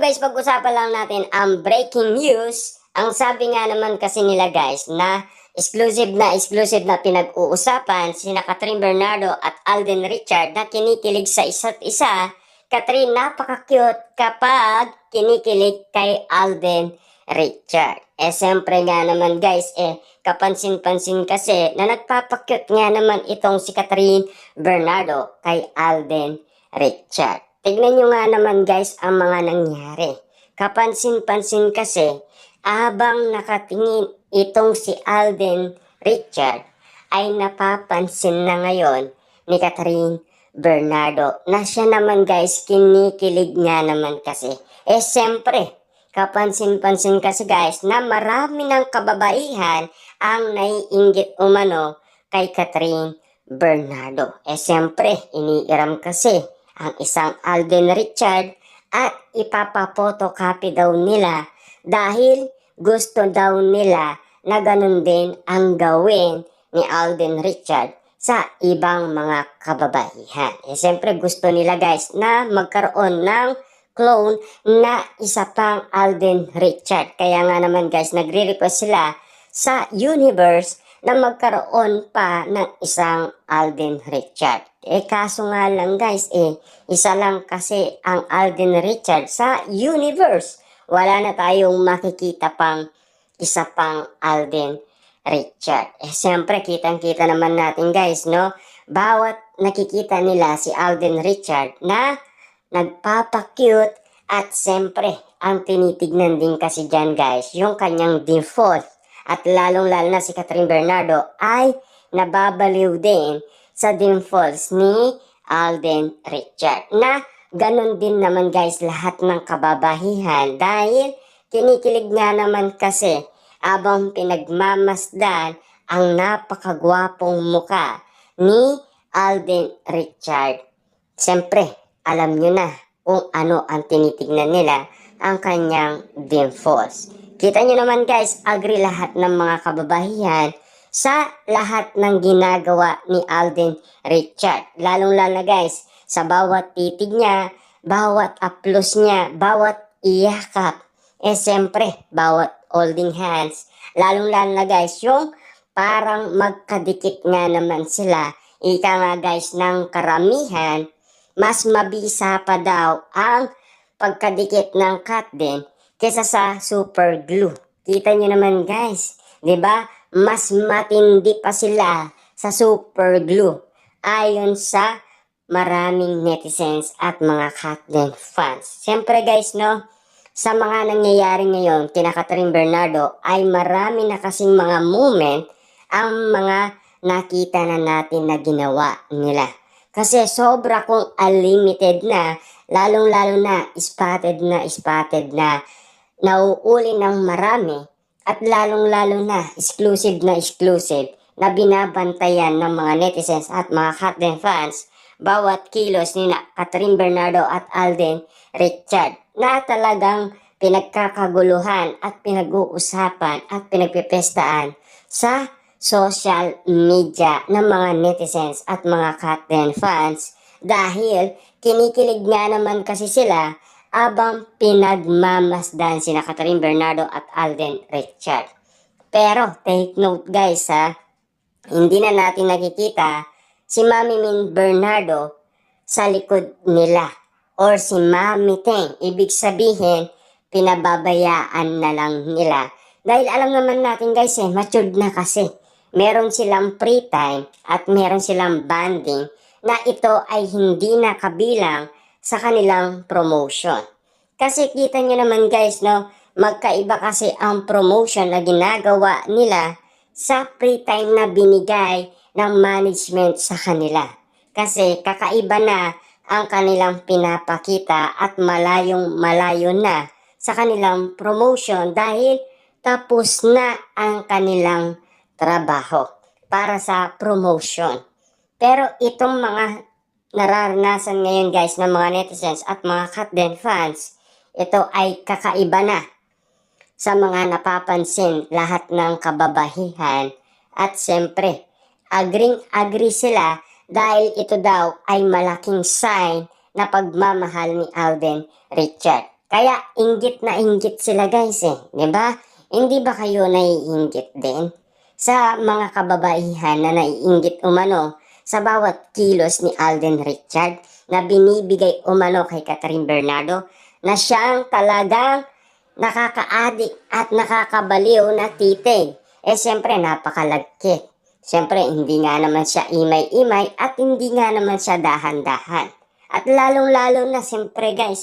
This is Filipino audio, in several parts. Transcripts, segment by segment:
guys, pag-usapan lang natin ang breaking news. Ang sabi nga naman kasi nila guys na exclusive na pinag-uusapan sina Catherine Bernardo at Alden Richard na kinikilig sa isa't isa. Catherine, napaka-cute kapag kinikilig kay Alden Richard. Siyempre nga naman guys, kapansin-pansin kasi na nagpapakute nga naman itong si Catherine Bernardo kay Alden Richard. Tignan nyo nga naman guys ang mga nangyari. Kapansin-pansin kasi, habang nakatingin itong si Alden Richard, ay napapansin na ngayon ni Catherine Bernardo na siya naman guys, kinikilig nga naman kasi. Siyempre, kapansin-pansin kasi guys na marami ng kababaihan ang naiinggit umano kay Catherine Bernardo. Siyempre, iniiram kasi ang isang Alden Richard at ipapapotocopy daw nila dahil gusto daw nila na ganun din ang gawin ni Alden Richard sa ibang mga kababaihan. Siyempre gusto nila guys na magkaroon ng clone na isa pang Alden Richard. Kaya nga naman guys, nagre-request sila sa universe na magkaroon pa ng isang Alden Richard. Kaso nga lang guys, isa lang kasi ang Alden Richard sa universe. Wala na tayong makikita pang isa pang Alden Richard. Siyempre, kitang-kita naman natin guys, no? Bawat nakikita nila si Alden Richard na nagpapakute at siyempre, ang tinitignan din kasi dyan guys, yung kanyang default. At lalong-lalo na si Catherine Bernardo ay nababaliw din sa dimples ni Alden Richard. Na ganun din naman guys lahat ng kababahihan dahil kinikilig nga naman kasi abang pinagmamasdan ang napakagwapong muka ni Alden Richard. Siyempre, alam nyo na kung ano ang tinitignan nila ang kanyang dimples. Kita nyo naman guys, agree lahat ng mga kababahihan sa lahat ng ginagawa ni Alden Richard. Lalong-lalo na guys, sa bawat titig niya, bawat aplos niya, bawat iyakap, siyempre, bawat holding hands. Lalong-lalo na guys, yung parang magkadikit nga naman sila. Ika nga guys, ng karamihan, mas mabisa pa daw ang pagkadikit ng cut din kesa sa super glue. Kita nyo naman guys, 'di ba? Mas matindi pa sila sa super glue ayon sa maraming netizens at mga Catherine fans. Siyempre guys, no, sa mga nangyayari ngayon kina Catherine Bernardo ay marami na kasing mga moment ang mga nakita na natin na ginawa nila. Kasi sobra kong unlimited na, lalong-lalo na spotted na nauuli ng marami at lalong-lalo na exclusive na binabantayan ng mga netizens at mga Catherine fans bawat kilos ni Catherine Bernardo at Alden Richard na talagang pinagkakaguluhan at pinag-uusapan at pinagpipestaan sa social media ng mga netizens at mga Catherine fans dahil kinikilig nga naman kasi sila abang pinagmamasdan sina Catherine Bernardo at Alden Richard. Pero take note guys ha, hindi na natin nakikita si Mami Min Bernardo sa likod nila or si Mami Teng. Ibig sabihin, pinababayaan na lang nila. Dahil alam naman natin guys matured na kasi. Meron silang free time at meron silang banding na ito ay hindi na kabilang sa kanilang promotion. Kasi kita nyo naman guys, no, magkaiba kasi ang promotion na ginagawa nila sa free time na binigay ng management sa kanila. Kasi kakaiba na ang kanilang pinapakita at malayong malayo na sa kanilang promotion dahil tapos na ang kanilang trabaho para sa promotion. Pero itong mga nararanasan ngayon guys ng mga netizens at mga Catherine fans, ito ay kakaiba na sa mga napapansin lahat ng kababahihan at siyempre agree sila dahil ito daw ay malaking sign na pagmamahal ni Alden Richard. Kaya inggit na inggit sila guys eh, di ba? Hindi ba kayo naiinggit din sa mga kababaihan na naiinggit umano sa bawat kilos ni Alden Richard na binibigay umano kay Catherine Bernardo na siyang talagang nakaka-addict at nakakabaliw na titig. Eh siyempre napakalagkit. Siyempre hindi nga naman siya imay-imay at hindi nga naman siya dahan-dahan. At lalong-lalo na siyempre guys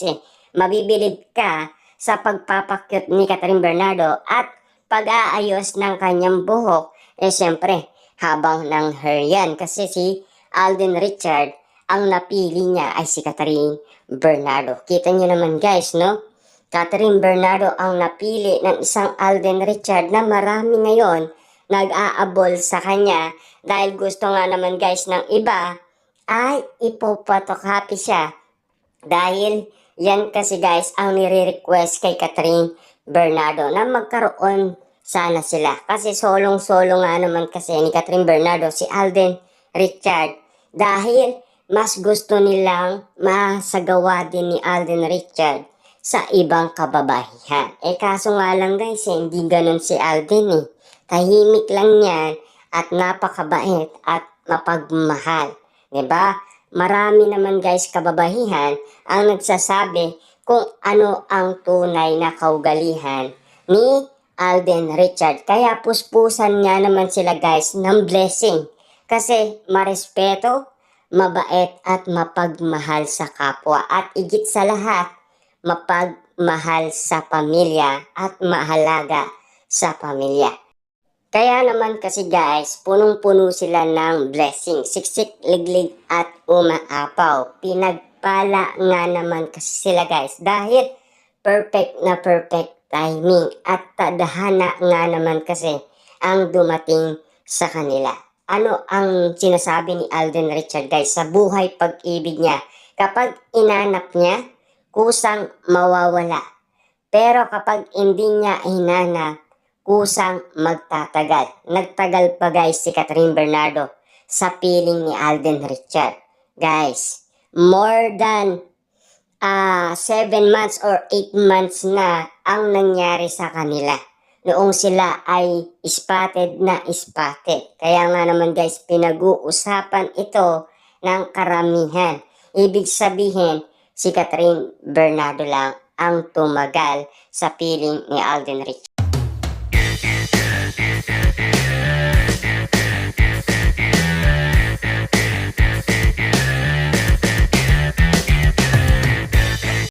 mabibilib ka sa pagpapakyut ni Catherine Bernardo at pag-aayos ng kanyang buhok. Eh siyempre habang ng hair yan kasi si Alden Richard ang napili niya ay si Catherine Bernardo. Kita niyo naman guys no? Catherine Bernardo ang napili ng isang Alden Richard na marami ngayon nag-aabol sa kanya dahil gusto nga naman guys ng iba ay ipopotocopy siya. Dahil yan kasi guys ang nire-request kay Catherine Bernardo na magkaroon sana sila. Kasi solong-solo nga naman kasi ni Catherine Bernardo si Alden Richard. Dahil mas gusto nilang masagawa din ni Alden Richard sa ibang kababaihan. Eh kaso nga lang guys hindi ganun si Alden eh. Tahimik lang yan at napakabait at mapagmahal. Diba? Marami naman guys kababaihan ang nagsasabi kung ano ang tunay na kaugalihan ni Alden Richard. Kaya puspusan nga naman sila guys ng blessing. Kasi marespeto, mabait at mapagmahal sa kapwa. At igit sa lahat, mapagmahal sa pamilya at mahalaga sa pamilya. Kaya naman kasi guys, punong-puno sila ng blessing. Siksik, liglig at umaapaw. Pinagpala nga naman kasi sila guys dahil perfect na perfect timing at tadhana nga naman kasi ang dumating sa kanila. Ano ang sinasabi ni Alden Richard guys sa buhay pag-ibig niya? Kapag inanap niya, kusang mawawala. Pero kapag hindi niya hinanap, kusang magtatagal. Nagtagal pa guys si Catherine Bernardo sa piling ni Alden Richard. Guys, more than 7 months or 8 months na ang nangyari sa kanila. Noong sila ay spotted na spotted. Kaya nga naman guys, pinag-uusapan ito ng karamihan. Ibig sabihin, si Catherine Bernardo lang ang tumagal sa piling ni Alden Richard.